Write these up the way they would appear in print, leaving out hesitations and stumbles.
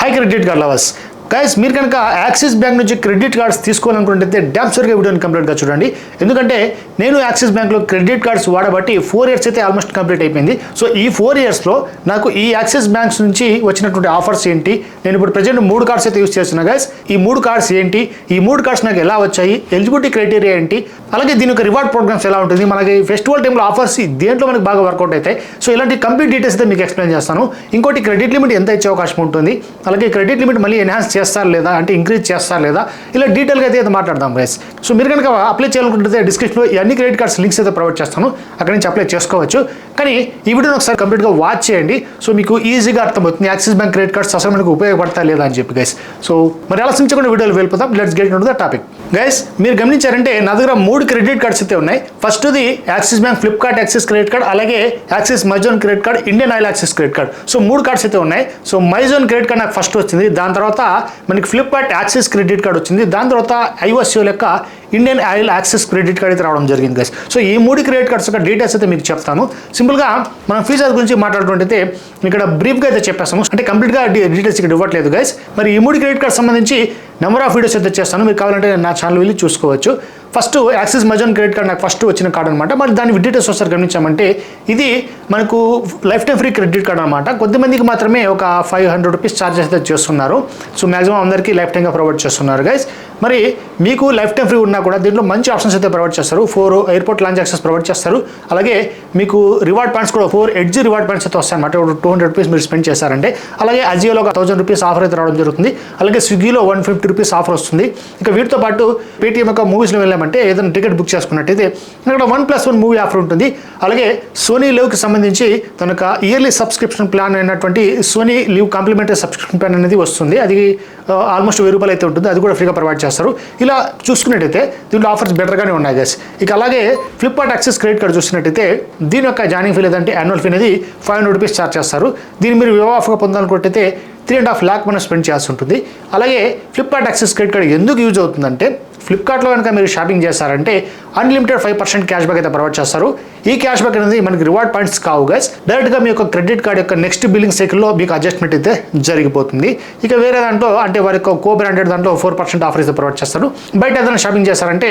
Hi credit card lovers guys, మీరు కనుక axis bank నుంచి క్రెడిట్ కార్డ్స్ తీసుకోవాలనుకుంటే డ్యామ్ షూర్గా వీడియోని కంప్లీట్గా చూడండి. ఎందుకంటే నేను యాక్సిస్ బ్యాంక్లో క్రెడిట్ కార్డ్స్ వాడబట్టి 4 years అయితే ఆల్మోస్ట్ కంప్లీట్ అయిపోయింది. సో ఈ 4 yearsలో నాకు ఈ యాక్సిస్ బ్యాంక్స్ నుంచి వచ్చినటువంటి ఆఫర్స్ ఏంటి, నేను ఇప్పుడు ప్రజెంట్ 3 కార్డ్స్ అయితే యూస్ చేస్తున్నా గైస్. ఈ 3 కార్డ్స్ ఏంటి, ఈ 3 కార్డ్స్ నాకు ఎలా వచ్చాయి, ఎలిజిబిలిటీ క్రైటీరియా ఏంటి, అలాగే దీని యొక్క రివార్డ్ ప్రోగ్రామ్స్ ఎలా ఉంటుంది, మనకి ఫెస్టివల్ టైంలో ఆఫర్స్ దేంట్లో మనకి బాగా వర్కౌట్ అవుతాయి. సో ఇలాంటి కంప్లీట్ డీటెయిల్స్ అయితే మీకు ఎక్స్ప్లెయిన్ చేస్తాను. ఇంకోటి క్రెడిట్ లిమిట్ ఎంత ఇచ్చే అవకాశం ఉంటుంది, అలాగే క్రెడిట్ లిమిట్ మళ్ళీ ఎన్హాన్స్ చేస్తారు లేదా, అంటే ఇంక్రీజ్ చేస్తారు లేదా, ఇలా డీటెయిల్గా అయితే మాట్లాడదాం గైస్. సో మీరు కనుక అప్లై చేయాలనుకుంటే డిస్క్రిప్షన్లో ఈ అన్ని క్రెడిట్ కార్డ్స్ లింక్స్ అయితే ప్రొవైడ్ చేస్తాను, అక్కడి నుంచి అప్లై చేసుకోవచ్చు. కానీ ఈ వీడియోని ఒకసారి కంప్లీట్గా వాచ్ చేయండి, సో మీకు ఈజీగా అర్థమవుతుంది యాక్సిస్ బ్యాంక్ క్రెడిట్ కార్డ్స్ అసలు మనకు ఉపయోగపడతా లేదా అని చెప్పి గైస్. సో మరి ఆలోచించకుండా వీడియోలో వెళ్ళిపోతాం. Let's get into the topic guys. మీరు గమనించారంటే నా దగ్గర 3 క్రెడిట్ కార్డ్స్ అయితే ఉన్నాయి. ఫస్ట్ది Axis Bank Flipkart Axis credit card, అలాగే Axis MyZone credit card, Indian Oil Axis credit card. So 3 cards అయితే ఉన్నాయి. సో మైజోన్ క్రెడిట్ కార్డ్ నాకు ఫస్ట్ వచ్చింది, దాని తర్వాత మనకి ఫ్లిప్కార్ట్ యాక్సిస్ క్రెడిట్ కార్డ్ వచ్చింది, దాని తర్వాత ఐఓసిఎల్ యొక్క Indian Oil Axis credit card అయితే రావడం జరిగింది గైస్. సో ఈ 3 క్రెడిట్ కార్డ్స్ యొక్క డీటెయిల్స్ అయితే మీకు చెప్తాను. సింపుల్గా మనం ఫీచర్స్ గురించి మాట్లాడుకుంటే ఇక్కడ బ్రీఫ్గా అయితే చెప్పేస్తాము, అంటే కంప్లీట్గా డీటెయిల్స్ ఇక్కడ ఇవ్వట్లేదు గైస్. మరి ఈ 3 క్రెడిట్ కార్డ్స్ సంబంధించి నెంబర్ ఆఫ్ వీడియోస్ అయితే చేస్తాను, మీరు కావాలంటే నా ఛానల్ వెళ్ళి చూసుకోవచ్చు. First axis MyZone credit card నాకు ఫస్ట్ వచ్చిన కార్డ్ అనమాట. మరి దాని డీటెయిల్స్ ఒకసారి గమనించామంటే ఇది మనకు life time free credit card అనమాట. కొద్దిమందికి మాత్రమే ఒక 500 రూపీస్ ఛార్జెస్ అయితే చేస్తున్నారు. సో మాక్సిమం అందరికీ లైఫ్ టైంగా ప్రొవైడ్ చేస్తున్నారు గైస్. మరి మీకు లైఫ్ టైం ఫ్రీ ఉన్నా కూడా దీంట్లో మంచి ఆప్షన్స్ అయితే ప్రొవైడ్ చేస్తారు. 4 ఎయిర్పోర్ట్ లాంచ్ యాక్సెస్ ప్రొవైడ్ చేస్తారు, అలాగే మీకు రివార్డ్ పాయింట్స్ కూడా 4 ఎడ్జ్ రివార్డ్ పాయింట్స్ అయితే వస్తాయి అనమాట. 200 రూపీస్ మీరు స్పెండ్ చేశారంటే. అలాగే అజియోలో ఒక 1000 రూపీస్ ఆఫర్ అయితే రావడం జరుగుతుంది, అలాగే స్విగ్గీలో 150 రూపీస్ ఆఫర్ వస్తుంది. ఇక వీటితో పాటు పేటీఎం యొక్క మూవీస్లో వెళ్ళామంటే ఏదైనా టికెట్ బుక్ చేసుకున్నట్టయితే అక్కడ 1+1 మూవీ ఆఫర్ ఉంటుంది. అలాగే సోనీ లివ్కి సంబంధించి తన యొక్క ఇయర్లీ సబ్స్క్రిప్షన్ ప్లాన్ అయినటువంటి Sony Liv complimentary subscription plan అనేది వస్తుంది. అది ఆల్మోస్ట్ 1000 రూపాయలు అయితే ఉంటుంది, అది కూడా ఫ్రీగా ప్రొవైడ్ చేస్తారు. ఇలా చూసుకున్నట్టయితే దీంట్లో ఆఫర్స్ బెటర్గానే ఉన్నాయి గైస్. ఇక అలాగే ఫ్లిప్కార్ట్ యాక్సిస్ క్రెడిట్ కార్డ్ చూసినట్టయితే దీని యొక్క జాయినింగ్ ఫీ లేదంటే యాన్యువల్ ఫీ అనేది 500 రూపీస్ ఛార్జ్ చేస్తారు. దీన్ని మీరు వివో ఆఫర్గా పొందాలనుకుంటే 3.5 lakh మనం స్పెండ్ చేయాల్సి ఉంటుంది. అలాగే ఫ్లిప్కార్ట్ యాక్సిస్ క్రెడిట్ కార్డ్ ఎందుకు యూజ్ అవుతుందంటే, ఫ్లిప్కార్ట్లో కనుక మీరు షాపింగ్ చేస్తారంటే అన్లిమిటెడ్ 5% క్యాష్ బ్యాక్ అయితే ప్రొవైడ్ చేస్తారు. ఈ క్యాష్ బ్యాక్ అనేది మనకి రివార్డ్ పాయింట్స్ కావు గైస్, డైరెక్ట్గా మీ యొక్క క్రెడిట్ కార్డ్ యొక్క నెక్స్ట్ బిల్లింగ్ సైకిల్లో మీకు అడ్జస్ట్మెంట్ అయితే జరిగిపోతుంది. ఇక వేరే దాంట్లో అంటే వారి యొక్క కో బ్రాండెడ్ దాంట్లో 4% ఆఫర్ అయితే ప్రొవైడ్ చేస్తారు. బయట ఏదైనా షాపింగ్ చేస్తారంటే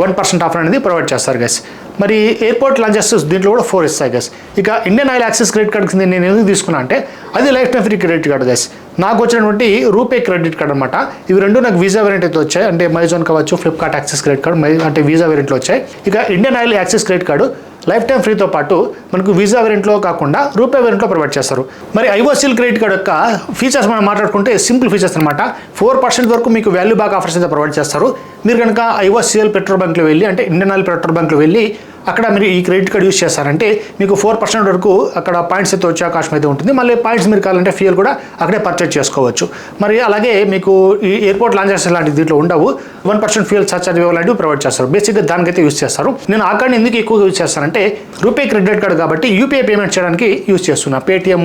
1% ఆఫర్ అనేది ప్రొవైడ్ చేస్తారు గైస్. మరి ఎయిర్పోర్ట్ లాంచెస్ దీంట్లో కూడా 4 ఇస్తాయి గైస్. ఇక Indian Oil Axis credit card కింద నేను ఎందుకు తీసుకున్నా అంటే అది life time free credit card guys. నాకు వచ్చినటువంటి రూపే క్రెడిట్ కార్డ్ అనమాట. ఇవి రెండు నాకు వీసా వేరియంట్ అయితే వచ్చాయి, అంటే మైజోన్ కావచ్చు, ఫ్లిప్కార్ట్ యాక్సిస్ క్రెడిట్ కార్డ్ అంటే వీసా వేరియంట్లో వచ్చాయి. ఇక Indian Oil Axis credit card lifetime ఫ్రీతో పాటు మనకు వీసా వేరియంట్లో కాకుండా రూపే వేరియంట్లో ప్రొవైడ్ చేస్తారు. మరి ఐఓసిఎల్ క్రెడిట్ కార్డ్ యొక్క ఫీచర్స్ మనం మాట్లాడుకుంటే సింపుల్ ఫీచర్స్ అనమాట. 4% వరకు మీకు వాల్యూ బ్యాక్ ఆఫర్స్ అయితే ప్రొవైడ్ చేస్తారు. మీరు కనుక ఐఓసిఎల్ పెట్రోల్ బంక్లో వెళ్ళి, అంటే ఇండియన్ ఆయిల్ పెట్రోల్ బంక్లో వెళ్ళి అక్కడ మీరు ఈ క్రెడిట్ కార్డ్ యూస్ చేస్తారంటే మీకు 4% వరకు అక్కడ పాయింట్స్ అయితే వచ్చే అవకాశం అయితే ఉంటుంది. మళ్ళీ పాయింట్స్ మీరు కావాలంటే ఫ్యూయల్ కూడా అక్కడే పర్చేజ్ చేసుకోవచ్చు. మరి అలాగే మీకు ఈ ఎయిర్పోర్ట్ లాంచెస్ లాంటి దీంట్లో ఉండవు, 1% ఫ్యూయల్ సర్చార్జ్ లాంటివి ప్రొవైడ్ చేస్తారు. బేసిక్గా దానికైతే యూస్ చేస్తారు. నేను ఆ కార్డ్ని ఎందుకు ఎక్కువగా యూస్ చేస్తానంటే రూపే క్రెడిట్ కార్డ్ కాబట్టి యూపీఐ పేమెంట్ చేయడానికి యూస్ చేస్తున్నా. పేటిఎం,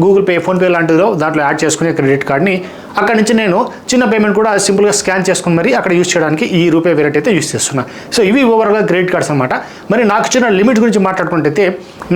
గూగుల్ పే, ఫోన్పే లాంటిదో దాంట్లో యాడ్ చేసుకునే క్రెడిట్ కార్డ్ని అక్కడ నుంచి నేను చిన్న పేమెంట్ కూడా సింపుల్గా స్కాన్ చేసుకుని మరి అక్కడ యూస్ చేయడానికి ఈ రూపే వేరియంట్ అయితే యూస్ చేస్తున్నా. సో ఇవి ఓవరాల్గా క్రెడిట్ కార్డ్స్ అనమాట. మరి నాకు ఇచ్చిన లిమిట్ గురించి మాట్లాడుకుంటే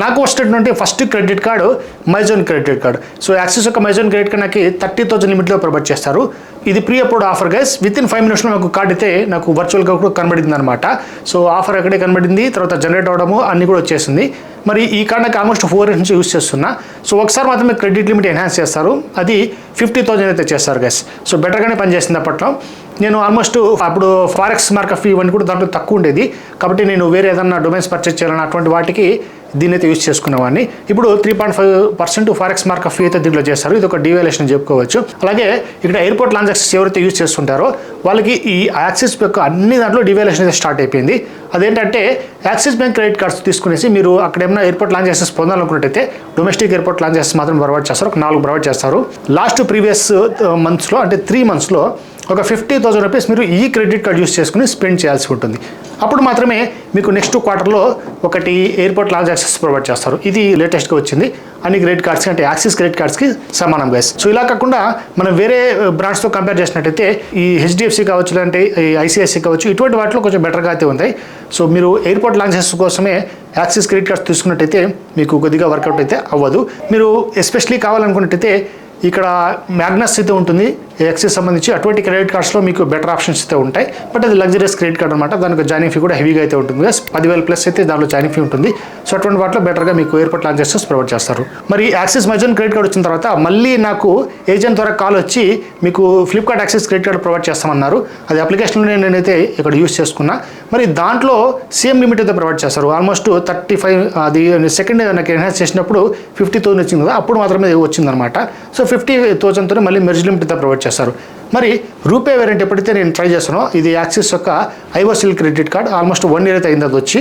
నాకు వచ్చినటువంటి first credit card MyZone credit card. So axis యొక్క మైజోన్ క్రెడిట్ కార్డ్ నాకు 30,000 లిమిట్లో ప్రొవైడ్ చేస్తారు. ఇది pre approved offer guys. Within 5 minutesలో నాకు కార్డ్ అయితే నాకు వర్చువల్గా కూడా కనబడింది అనమాట. సో ఆఫర్ అక్కడే కనబడింది, తర్వాత జనరేట్ అవ్వడము అన్నీ కూడా వచ్చేసింది. మరి ఈ కార్డ్ నాకు ఆల్మోస్ట్ 4 years నుంచి యూస్ చేస్తున్నా. సో ఒకసారి మాత్రమే క్రెడిట్ లిమిట్ ఎన్హాన్స్ చేస్తారు, అది 50,000 అయితే చేస్తారు గైస్. సో బెటర్గానే పనిచేసింది అప్పట్లో. నేను ఆల్మోస్ట్ అప్పుడు ఫారెక్స్ మార్క్ ఆఫ్ ఫీ ఇవన్నీ కూడా దాంట్లో తక్కువ ఉండేది కాబట్టి నేను వేరే ఏదన్నా డొమైన్స్ పర్చేస్ చేయాలని అటువంటి వాటికి దీన్ని అయితే యూస్ చేసుకునేవాడిని. ఇప్పుడు 3.5% ఫారెక్స్ మార్క్ ఆఫ్ ఫీ అయితే దీంట్లో చేస్తారు. ఇది ఒక డివాల్యుయేషన్ చెప్పుకోవచ్చు. అలాగే ఇక్కడ ఎయిర్పోర్ట్ లాంచ్ యాక్సెస్ ఎవరైతే యూస్ చేస్తుంటారో వాళ్ళకి ఈ యాక్సిస్ యొక్క అన్ని దాంట్లో డివాల్యుయేషన్ అయితే స్టార్ట్ అయిపోయింది. అదేంటంటే యాక్సిస్ బ్యాంక్ క్రెడిట్ కార్డ్స్ తీసుకునేసి మీరు అక్కడ ఏమైనా ఎయిర్పోర్ట్ లాంచ్ యాక్సెస్ పొందాలనుకున్నట్టయితే డొమెస్టిక్ ఎయిర్పోర్ట్ లాంచ్ యాక్సెస్ మాత్రం ప్రొవైడ్ చేస్తారు. ఒక 4 ప్రొవైడ్ చేస్తారు. లాస్ట్ ప్రీవియస్ మంత్స్లో అంటే 3 monthsలో ఒక 50,000 రూపీస్ మీరు ఈ క్రెడిట్ కార్డ్ యూస్ చేసుకుని స్పెండ్ చేయాల్సి ఉంటుంది. అప్పుడు మాత్రమే మీకు నెక్స్ట్ క్వార్టర్లో ఒకటి ఎయిర్పోర్ట్ లాంచ్ యాక్సెస్ ప్రొవైడ్ చేస్తారు. ఇది లేటెస్ట్గా వచ్చింది అన్ని క్రెడిట్ కార్డ్స్కి, అంటే యాక్సిస్ క్రెడిట్ కార్డ్స్కి సమానం గైస్. సో ఇలా కాకుండా మనం వేరే బ్రాండ్స్తో కంపేర్ చేసినట్టయితే ఈ హెచ్డిఎఫ్సి కావచ్చు, లేదంటే ఈ ఐసిఐసి కావచ్చు, ఇటువంటి వాటిలో కొంచెం బెటర్గా అయితే ఉంటాయి. సో మీరు ఎయిర్పోర్ట్ లాంచెస్ కోసమే యాక్సిస్ క్రెడిట్ కార్డ్స్ తీసుకున్నట్టయితే మీకు కొద్దిగా వర్కౌట్ అయితే అవ్వదు. మీరు ఎస్పెషలీ కావాలనుకున్నట్టయితే ఇక్కడ మ్యాగ్నస్ అయితే ఉంటుంది యాక్సిస్ సంబంధించి. అటువంటి క్రెడిట్ కార్డ్స్లో మీకు బెటర్ ఆప్షన్స్ అయితే ఉంటాయి. బట్ అది లగ్జరియస్ క్రెడిట్ కార్డ్ అనమాట. దానికి జాయినింగ్ ఫీ కూడా హెవీగా అయితే ఉంటుంది. 10,000 ప్లస్ అయితే దానిలో జాయినింగ్ ఫీ ఉంటుంది. సో అటువంటి వాటిలో బెటర్గా మీకు ఎయిర్పోర్ట్ లాంచెస్ ప్రొవైడ్ చేస్తారు. మరి యాక్సిస్ మైజాన్ క్రెడిట్ కార్డ్ వచ్చిన తర్వాత మళ్ళీ నాకు ఏజెంట్ ద్వారా కాల్ వచ్చి మీకు Flipkart Axis credit card provide చేస్తామన్నారు. అది అప్లికేషన్లో నేనైతే ఇక్కడ యూస్ చేసుకున్నా. మరి దాంట్లో సేమ్ లిమిట్ అయితే ప్రొవైడ్ చేస్తారు. ఆల్మోస్ట్ 35 అది సెకండ్ నాకు ఎన్హాన్స్ చేసినప్పుడు 50,000 వచ్చింది కదా, అప్పుడు మాత్రమే వచ్చిందనమాట. సో 50,000తో మళ్ళీ మెర్జ్ లిమిట్ అయితే ప్రొవైడ్ చేస్తారు. మరి రూపే వేరియంట్ ఎప్పుడైతే నేను ట్రై చేస్తానో, ఇది యాక్సిస్ యొక్క IOCL credit card almost 1 year అయితే అయింది అది వచ్చి.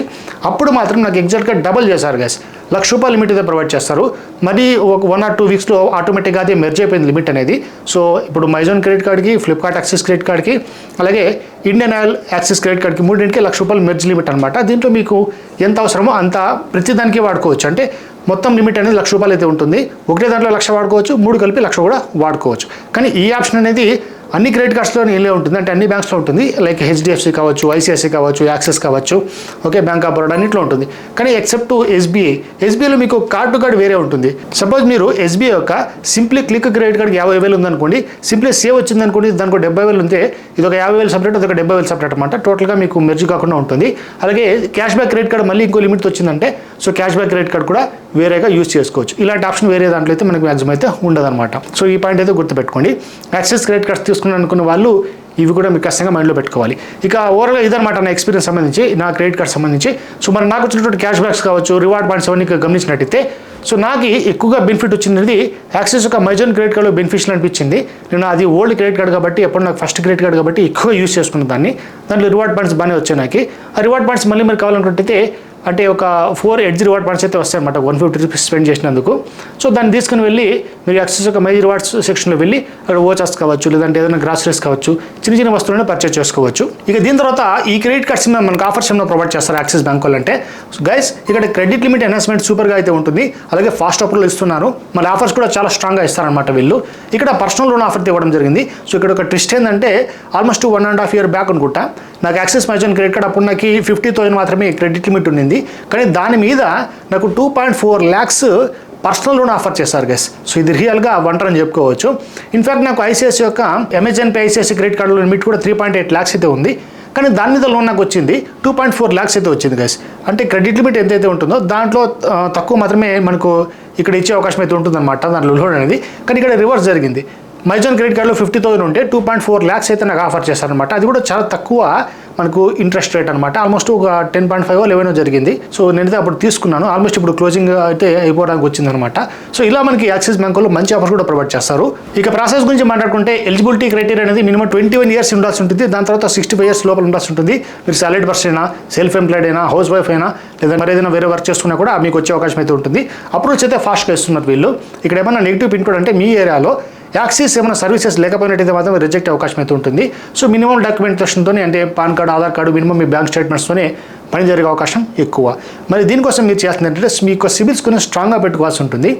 అప్పుడు మాత్రం నాకు ఎగ్జాక్ట్గా డబల్ చేశారు గైస్. ₹1,00,000 లిమిట్ అయితే ప్రొవైడ్ చేస్తారు. మరి ఒక 1 or 2 వీక్స్లో ఆటోమేటిక్గా అది మెర్జ్ అయిపోయింది లిమిట్ అనేది. సో ఇప్పుడు మైజాన్ క్రెడిట్ కార్డ్కి, ఫ్లిప్కార్ట్ యాక్సిస్ క్రెడిట్ కార్డ్కి, అలాగే ఇండియన్ ఆయిల్ యాక్సిస్ క్రెడిట్ కార్డ్కి మూడింటికి ₹1,00,000 మెర్జ్ లిమిట్ అనమాట. దీంట్లో మీకు ఎంత అవసరమో అంత ప్రతిదానికి వాడుకోవచ్చు. అంటే మొత్తం లిమిట్ అనేది ₹1,00,000 అయితే ఉంటుంది. ఒకటే దాంట్లో 1,00,000 వాడుకోవచ్చు, 3 కలిపి 1,00,000 కూడా వాడుకోవచ్చు. కానీ ఈ ఆప్షన్ అనేది అన్ని క్రెడిట్ కార్డ్స్లో నీళ్ళే ఉంటుంది. అంటే అన్ని బ్యాంక్స్లో ఉంటుంది. లైక్ హెచ్డిఎఫ్సి కావచ్చు, ఐసిఐసి కావచ్చు, యాక్సిస్ కావచ్చు, ఓకే, బ్యాంక్ ఆఫ్ బరోడా అన్నింటిలో ఉంటుంది. కానీ ఎక్సెప్ట్ ఎస్బీఐలో మీకు కార్డ్ టు కార్డ్ వేరే ఉంటుంది. సపోజ్ మీరు ఎస్బీఐ యొక్క సింప్లీ క్లిక్ క్రెడిట్ కార్డ్కి 50,000 ఉందనుకోండి, సింప్లీ సేవ్ వచ్చిందనుకోండి, దానికి 70,000 ఉంటే ఇది ఒక 50,000 సపరేట్, అదొక 70,000 సపరేట్ అనమాట. టోటల్గా మీకు మెర్జ్ కాకుండా ఉంటుంది. అలాగే క్యాష్ బ్యాక్ క్రెడిట్ కార్డ్ మళ్ళీ ఇంకో లిమిట్ వచ్చిందంటే, so cash back credit card కూడా వేరేగా యూజ్ చేసుకోవచ్చు. ఇలాంటి ఆప్షన్ వేరే దాంట్లో అయితే మనకి మ్యాక్సిమం అయితే ఉండదన్నమాట. సో ఈ పాయింట్ అయితే గుర్తుపెట్టుకోండి. యాక్సిస్ క్రెడిట్ కార్డ్స్ తీసుకుని అనుకున్న వాళ్ళు ఇవి కూడా మీకు ఖచ్చితంగా మైండ్లో పెట్టుకోవాలి. ఇక ఓవరాల్గా ఇదనమాట నా ఎక్స్పీరియన్స్ సంబంధించి, నా క్రెడిట్ కార్డ్ సంబంధించి. సో మరి నాకు వచ్చినటువంటి క్యాష్ బ్యాక్స్ కావచ్చు, రివార్డ్ పాయింట్స్ అవన్నీ గమనించినట్టయితే, సో నాకు ఎక్కువగా బెనిఫిట్ వచ్చింది యాక్సిస్ యొక్క మైజాన్ క్రెడిట్ కార్డ్లో బెనిఫిషియల్ అనిపించింది. నేను అది ఓల్డ్ క్రెడిట్ కార్డ్ కాబట్టి, ఎప్పుడు నాకు ఫస్ట్ క్రెడిట్ కార్డ్ కాబట్టి ఎక్కువ యూస్ చేసుకున్న దాంట్లో రివార్డ్ పాయింట్స్ బాగానే వచ్చాయి నాకు. ఆ రివార్డ్ పాయింట్స్ మళ్ళీ మీరు కావాలనుకుంటే అంటే ఒక 4 ఎడ్జ్ రివార్డ్ పాయింట్స్ అయితే వస్తాయన్నమాట, ₹150 స్పెండ్ చేసినందుకు. సో దాన్ని తీసుకుని వెళ్ళి మీరు యాక్సిస్ యొక్క మై రివార్డ్స్ సెక్షన్లో వెళ్ళి అక్కడ ఓచర్స్ కావచ్చు, లేదంటే ఏదైనా గ్రాసరీస్ కావచ్చు, చిన్న చిన్న వస్తువులను పర్చేస్ చేసుకోవచ్చు. ఇక దీని తర్వాత ఈ క్రెడిట్ కార్డ్స్ మనకు ఆఫర్స్ ఏమైనా ప్రొవైడ్ చేస్తారు యాక్సిస్ బ్యాంక్ వాళ్ళు అంటే, గైస్ ఇక్కడ క్రెడిట్ లిమిట్ ఎన్హాన్స్మెంట్ సూపర్గా అయితే ఉంటుంది. అలాగే ఫాస్ట్ అప్రూవల్ ఇస్తున్నారు. మళ్ళీ ఆఫర్స్ కూడా చాలా స్ట్రాంగ్గా ఇస్తారనమాట వీళ్ళు. ఇక్కడ పర్సనల్ లోన్ ఆఫర్ ఇవ్వడం జరిగింది. సో ఇక్కడ ఒక ట్విస్ట్ ఏంటంటే, ఆల్మోస్ట్ 1.5 year బ్యాక్ అనుకుంటా నాకు యాక్సిస్ మైజాన్ క్రెడిట్ కార్డ్ అప్పుడు నాకు 50,000 మాత్రమే క్రెడిట్ లిమిట్ ఉండింది. కానీ దాని మీద నాకు 2.4 lakhs పర్సనల్ లోన్ ఆఫర్ చేశారు గైస్. సో ఇది రియల్గా వంటర్ అని చెప్పుకోవచ్చు. ఇన్ఫాక్ట్ నాకు ఐసిఐసి యొక్క అమెజాన్ పే ఐసిఐసి క్రెడిట్ కార్డులో లిమిట్ కూడా 3.8 lakhs అయితే ఉంది. కానీ దాని మీద లోన్ నాకు వచ్చింది 2.4 lakhs అయితే వచ్చింది గైస్. అంటే క్రెడిట్ లిమిట్ ఎంతైతే ఉంటుందో దాంట్లో తక్కువ మాత్రమే మనకు ఇక్కడ ఇచ్చే అవకాశం అయితే ఉంటుందన్నమాట దాంట్లో లోన్ అనేది. కానీ ఇక్కడ రివర్స్ జరిగింది. మైజాన్ క్రెడిట్ కార్డులో 50,000 ఉంటే 2.4 lakhs అయితే నాకు ఆఫర్ చేశారనమాట. అది కూడా చాలా తక్కువ మనకు ఇంట్రెస్ట్ రేట్ అనమాట. ఆల్మోస్ట్ ఒక 10.5 or 11 జరిగింది. సో నేనైతే అప్పుడు తీసుకున్నాను. ఆల్మోస్ట్ ఇప్పుడు క్లోజింగ్ అయితే అయిపోవడానికి వచ్చిందనమాట. సో ఇలా మనకి యాక్సిస్ బ్యాంకులో మంచి ఆఫర్స్ కూడా ప్రొవైడ్ చేస్తారు. ఇక ప్రాసెస్ గురించి మాట్లాడుకుంటే, ఎలిజిబిలిటీ క్రైటీరియా అనేది మినిమం 21 years ఉండాల్సి ఉంటుంది. దాని తర్వాత 65 years లోపల ఉండాల్సి ఉంటుంది. మీరు సాలరీడ్ పర్సన్ అయినా, సెల్ఫ్ ఎంప్లాయిడ్ అయినా, హౌస్ వైఫ్ అయినా, లేదా మరి ఏదైనా వేరే వర్క్ చేసుకున్నా కూడా మీకు వచ్చే అవకాశం అయితే ఉంటుంది. అప్రోచ్ అయితే ఫాస్ట్గా ఇస్తున్నారు వీళ్ళు. ఇక్కడ ఏమైనా నెగిటివ్ పిన్ కోడ్ అంటే మీ ఏరియాలో యాక్సిస్ ఏమైనా సర్వీసెస్ లేకపోయినట్టయితే మాత్రం రిజెక్ట్ అవకాశం అయితే ఉంటుంది. సో మినిమం డాక్యుమెంటేషన్తో అంటే PAN card, Aadhaar card, minimum మీ బ్యాంక్ స్టేట్మెంట్స్తోనే పని జరిగే అవకాశం ఎక్కువ. మరి దీనికోసం మీరు చేయాల్సింది ఏంటంటే, మీకు సిబిల్స్ కొన్ని స్ట్రాంగ్గా పెట్టుకోవాల్సి ఉంటుంది.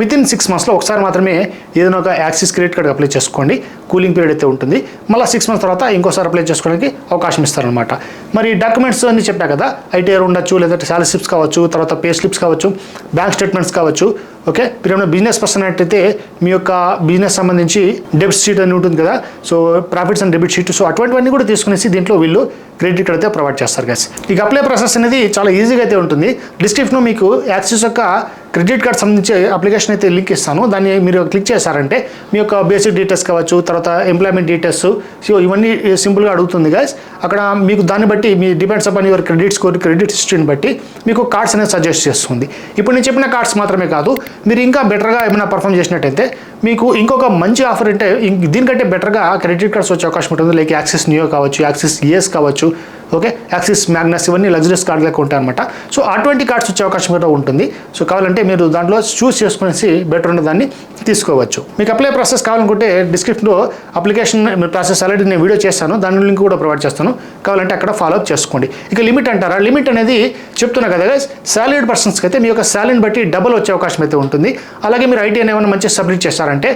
వితిన్ 6 monthsలో ఒకసారి మాత్రమే ఏదైనా ఒక యాక్సిస్ క్రెడిట్ కార్డ్ అప్లై చేసుకోండి. కూలింగ్ పీరియడ్ అయితే ఉంటుంది. మళ్ళీ 6 months తర్వాత ఇంకోసారి అప్లై చేసుకోవడానికి అవకాశం ఇస్తారనమాట. మరి డాక్యుమెంట్స్ అన్ని చెప్పా కదా, ఐటీఆర్ ఉండొచ్చు, లేదంటే శాలరీ స్లిప్స్ కావచ్చు, తర్వాత పే స్లిప్స్ కావచ్చు, బ్యాంక్ స్టేట్మెంట్స్ కావచ్చు. ఓకే, మీరు ఏమైనా బిజినెస్ పర్సన్ అయితే మీ యొక్క బిజినెస్ సంబంధించి డెబిట్ షీట్ అని ఉంటుంది కదా, so profits and debit sheet, so అటువంటివన్నీ కూడా తీసుకునేసి దీంట్లో వీళ్ళు క్రెడిట్ కార్డ్ అయితే ప్రొవైడ్ చేస్తారు గైస్. ఇక అప్లై ప్రాసెస్ అనేది చాలా ఈజీగా అయితే ఉంటుంది. డిస్క్రిప్షన్లో మీకు యాక్సిస్ యొక్క క్రెడిట్ కార్డ్ సంబంధించి అప్లికేషన్ అయితే లింక్ ఇస్తాను. దాన్ని మీరు క్లిక్ చేశారంటే మీ యొక్క బేసిక్ డీటెయిల్స్ కావచ్చు, తర్వాత ఎంప్లాయ్మెంట్ డీటెయిల్స్, సో ఇవన్నీ సింపుల్గా అడుగుతుంది గైస్. అక్కడ మీకు దాన్ని బట్టి మీ depends upon your credit score, credit హిస్టరీని బట్టి మీకు కార్డ్స్ అనేది సజెస్ట్ చేస్తుంది. ఇప్పుడు నేను చెప్పిన కార్డ్స్ మాత్రమే కాదు, మీరు ఇంకా బెటర్గా ఏమైనా పర్ఫామ్ చేసినట్టయితే మీకు ఇంకొక మంచి ఆఫర్ అంటే దీనికంటే బెటర్గా క్రెడిట్ కార్డ్స్ వచ్చే అవకాశం ఉంటుంది. లైక్ యాక్సిస్ నియో కావచ్చు, యాక్సిస్ ఈఎస్ కావచ్చు, ఓకే, యాక్సిస్ మ్యాగ్నస్, ఇవన్నీ లగ్జరీస్ కార్డ్ లెక్క ఉంటాయి అనమాట. సో అటువంటి కార్డ్స్ వచ్చే అవకాశం కూడా ఉంటుంది. సో కావాలంటే మీరు దాంట్లో చూస్ చేసుకునేసి బెటర్ ఉన్న దాన్ని తీసుకోవచ్చు. మీకు అప్లై ప్రాసెస్ కావాలనుకుంటే డిస్క్రిప్షన్లో అప్లికేషన్ ప్రాసెస్ ఆల్రెడీ నేను వీడియో చేస్తాను, దాని లింక్ కూడా ప్రొవైడ్ చేస్తాను. కావాలంటే అక్కడ ఫాలో అప్ చేసుకోండి. ఇక లిమిట్ అంటారా, లిమిట్ అనేది చెప్తున్నా కదా గైస్, సాలరీడ్ పర్సన్స్కి అయితే మీ యొక్క సాలరీని బట్టి డబుల్ వచ్చే అవకాశం అయితే ఉంటుంది. అలాగే మీరు ఐటీ ఏమైనా మంచిగా సబ్మిట్ చేస్తారంటే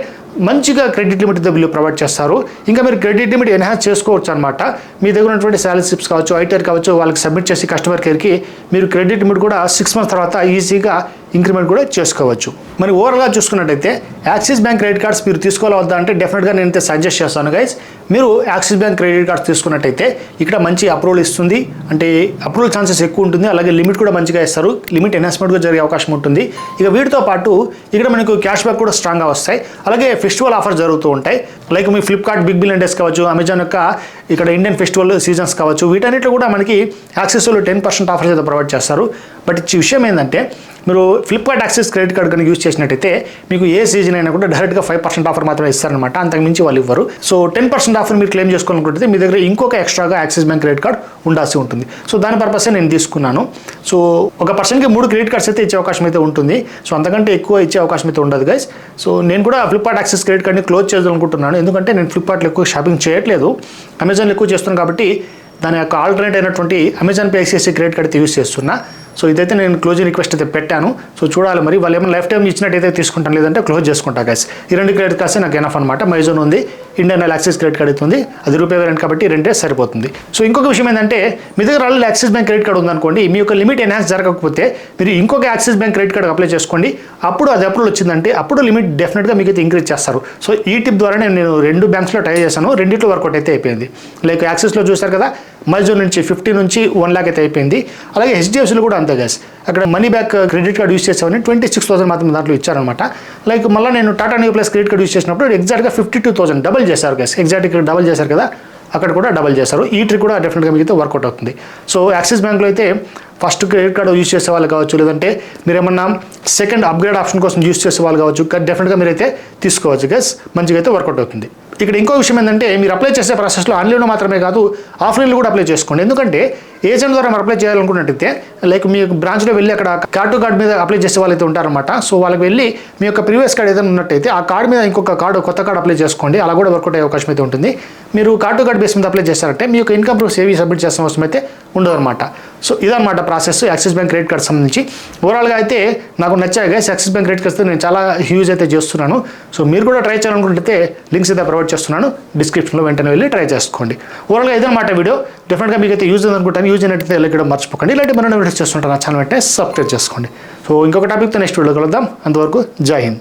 మంచిగా క్రెడిట్ లిమిట్ వీళ్ళు ప్రొవైడ్ చేస్తారు. ఇంకా మీరు క్రెడిట్ లిమిట్ ఎన్హాన్స్ చేసుకోవచ్చు అనమాట. మీ దగ్గర ఉన్నటువంటి శాలరీ స్లిప్స్ కావచ్చు, ఐటీఆర్ కావచ్చు, వాళ్ళకి సబ్మిట్ చేసి కస్టమర్ కేర్కి మీరు క్రెడిట్ లిమిట్ కూడా 6 months తర్వాత ఈజీగా ఇంక్రిమెంట్ కూడా చేసుకోవచ్చు. మరి ఓవరాల్గా చూసుకున్నట్టయితే యాక్సిస్ బ్యాంక్ క్రెడిట్ కార్డ్స్ మీరు తీసుకోవాలా వద్దా అంటే డెఫినెట్గా నేనైతే సజెస్ట్ చేస్తాను గైస్. మీరు యాక్సిస్ బ్యాంక్ క్రెడిట్ కార్డ్స్ తీసుకున్నట్టయితే ఇక్కడ మంచి అప్రూవల్ ఇస్తుంది, అంటే అప్రూవల్ ఛాన్సెస్ ఎక్కువ ఉంటుంది, అలాగే లిమిట్ కూడా మంచిగా ఇస్తారు, లిమిట్ ఎన్హాన్స్మెంట్ కూడా జరిగే అవకాశం ఉంటుంది. ఇక వీటితో పాటు ఇక్కడ మనకు క్యాష్ బ్యాక్ కూడా స్ట్రాంగ్గా వస్తాయి, అలాగే ఫెస్టివల్ ఆఫర్స్ జరుగుతూ ఉంటాయి. లైక్ మీ ఫ్లిప్కార్ట్ బిగ్ బిలియన్ డేస్ కావచ్చు, అమెజాన్ యొక్క ఇక్కడ ఇండియన్ ఫెస్టివల్ సీజన్స్ కావచ్చు, వీటన్నిటిలో కూడా మనకి యాక్సిస్లో 10% ఆఫర్స్ అయితే ప్రొవైడ్ చేస్తారు. బట్ ఈ విషయం ఏంటంటే మీరు ఫ్లిప్కార్ట్ యాక్సిస్ క్రెడిట్ కార్డ్ కనుక యూజ్ చేసినట్టయితే మీకు ఏ సీజన్ అయినా కూడా డైరెక్ట్గా 5% ఆఫర్ మాత్రమే ఇస్తారనమాట, అంతకు మించి వాళ్ళు ఇవ్వరు. సో 10% ఆఫర్ మీరు క్లెయిమ్ చేసుకోవాలనుకుంటే మీ దగ్గర ఇంకొక ఎక్స్ట్రాగా యాక్సిస్ బ్యాంక్ క్రెడిట్ కార్డ్ ఉండాల్సి ఉంటుంది. సో దాని పర్పసే నేను తీసుకున్నాను. సో ఒక పర్సన్కి 3 క్రెడిట్ కార్డ్స్ అయితే ఇచ్చే అవకాశం అయితే ఉంటుంది. సో అంతకంటే ఎక్కువ ఇచ్చే అవకాశం అయితే ఉండదు గైస్. సో నేను కూడా ఫ్లిప్కార్ట్ యాక్సిస్ క్రెడిట్ కార్డ్ని క్లోజ్ చేయాలనుకుంటున్నాను, ఎందుకంటే నేను ఫ్లిప్కార్ట్లో ఎక్కువ షాపింగ్ చేయట్లేదు, అమెజాన్లో ఎక్కువ చేస్తున్నాను కాబట్టి దాని యొక్క ఆల్టర్నేట్ అయినటువంటి Amazon pay ICICI credit card అయితే యూస్ చేస్తున్నా. సో ఇదైతే నేను క్లోజింగ్ రిక్వెస్ట్ అయితే పెట్టాను. సో చూడాలి మరి వాళ్ళు ఏమైనా లైఫ్ టైం ఇచ్చినట్టయితే తీసుకుంటాను, లేదంటే క్లోజ్ చేసుకుంటా గైస్. ఈ 2 క్రెడిట్ కార్డ్స్ నాకు ఎనఫ్ అనమాట. మైజోన్ ఉంది, ఇండియన్ యాక్సిస్ క్రెడిట్ కార్డ్ అవుతుంది, అది రూపే వేరియంట్ కాబట్టి 2 సరిపోతుంది. సో ఇంకొక విషయం ఏంటంటే మీ దగ్గర already axis bank credit card ఉందనుకోండి, మీ యొక్క లిమిట్ ఎన్హాన్స్ జరగకపోతే మీరు ఇంకొక axis bank credit card apply చేసుకోండి. అప్పుడు అది అప్రూవల్ వచ్చిందంటే అప్పుడు లిమిట్ డెఫినెట్గా మీకు అయితే ఇంక్రీజ్ చేస్తారు. సో ఈ టిప్ ద్వారా నేను 2 బ్యాంక్స్లో ట్రై చేశాను, రెండిట్లో వర్కౌట్ అయితే అయిపోయింది. లైక్ యాక్సిస్లో చూశారు కదా, మైజోన్ నుంచి 50 నుంచి 1 lakh అయితే అయిపోయింది. అలాగే హెచ్డిఎఫ్సీలో కూడా అంతే గైస్, అక్కడ money back credit card use చేసామని 26,000 మాత్రం దాంట్లో ఇచ్చారనమాట. లైక్ మళ్ళీ నేను Tata new plus credit card use చేసినప్పుడు ఎగ్జాక్ట్గా 52,000 డబల్ చేశారు గైస్. ఎగ్జాక్ట్ ఇక్కడ డబల్ చేశారు కదా, అక్కడ కూడా డబల్ చేశారు. ఈ ట్రిక్ కూడా డెఫినెట్గా మీకు అయితే వర్కౌట్ అవుతుంది. సో యాక్సిస్ బ్యాంక్లో అయితే ఫస్ట్ క్రెడిట్ కార్డ్ యూస్ చేసే వాళ్ళు కావచ్చు, లేదంటే మీరు ఏమన్నా సెకండ్ అప్గ్రేడ్ ఆప్షన్ కోసం యూస్ చేసే వాళ్ళు కావచ్చు, డెఫినెట్గా మీరైతే తీసుకోవచ్చు గైస్, మంచిగా అయితే వర్కౌట్ అవుతుంది. ఇక్కడ ఇంకో విషయం ఏంటంటే మీరు అప్లై చేసే ప్రాసెస్లో ఆన్లైన్లో మాత్రమే కాదు ఆఫ్లైన్లో కూడా అప్లై చేసుకోండి. ఎందుకంటే ఏజెంట్ ద్వారా మీరు అప్లై చేయాలనుకున్నట్టయితే లైక్ మీ బ్రాంచ్లో వెళ్ళి అక్కడ కార్డు కార్డ్ మీద అప్లై చేసే వాళ్ళు అయితే ఉంటారనమాట. సో వాళ్ళకి వెళ్ళి మీ యొక్క ప్రీవియస్ కార్డ్ ఏదైనా ఉన్నట్టయితే ఆ కార్డు మీద ఇంకొక కార్డు కొత్త కార్డు అప్లై చేసుకోండి, అలా కూడా వర్కౌట్ అయ్యే అవకాశం అయితే ఉంటుంది. మీరు కార్డు కార్డ్ బేస్ మీద అప్లై చేస్తారంటే మీ యొక్క ఇన్కమ్ ప్రూఫ్ ఏవి సబ్మిట్ చేసిన అవసరం అయితే ఉండదు అనమాట. సో ఇదన్నమాట process axis bank credit card సంబంధించి. ఓవరాల్గా అయితే నాకు నచ్చాయి guys, axis bank credit cards నేను చాలా యూజ్ అయితే చేస్తున్నాను. సో మీరు కూడా ట్రై చేయాలనుకుంటే లింక్స్ అయితే ప్రొవైడ్ చేస్తున్నాను, డిస్క్రిప్షన్లో వెంటనే వెళ్ళి ట్రై చేసుకోండి. ఓవరాల్గా ఇదన్నమాట వీడియో, డెఫినెట్గా మీకు అయితే యూజ్ అనుకుంటాను. యూజ్ అయినట్టయితే లైక్ కూడా మర్చిపోకండి, ఇలాంటి మరిన్ని వీడియోస్ చేస్తుంటాను, నా ఛానల్ వెంటనే సబ్స్క్రైబ్ చేసుకోండి. సో ఇంకొక టాపిక్తో నెక్స్ట్ వీడియో కలుద్దాం, అంతవరకు జై హింద్.